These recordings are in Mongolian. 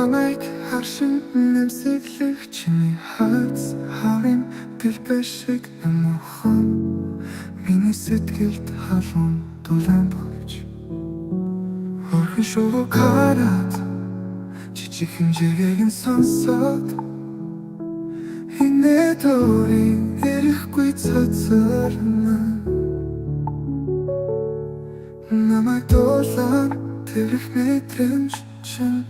намайг харшин нэмсэглэх чиний хайц харин гэлбэ шиг нэмухан миний сэтгэлд халуун дулаан болж хөрхөн шувуу карат жижиг хэмжээгийг нь сонсоод хинэдорын эрэхгүй цацарна намайг дуулан тэрэх мэдрэмж чинь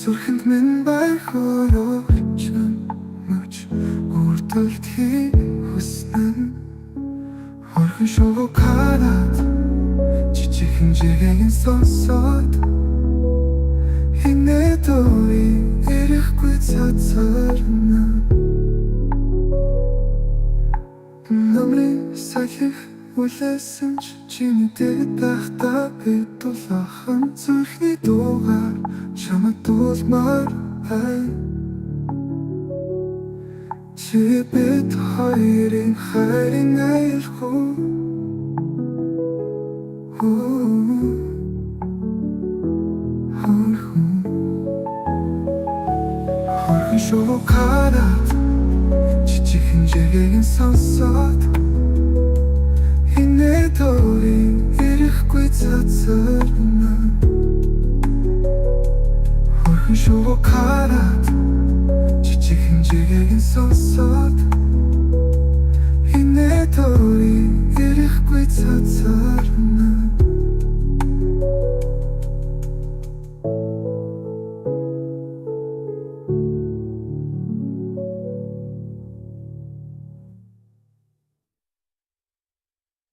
зүрхэнд минь байхорогчон мөч үрдөлтхий хүснэн хөрхөн шувуу карат жижиг хэмжээгийг нь сонсоод хинэдорын эрэхгүй цацарна намрын сахих үлээсэн чиний дэд байхдаа би дулаахан зүрхний дуугаар чамайг дуулмаар байна чи бид хоёрын хайрын айлхуу хөрхөн шувуу карат жижиг хэмжээгийг нь сонсоод хинэдорын эрэхгүй цацарна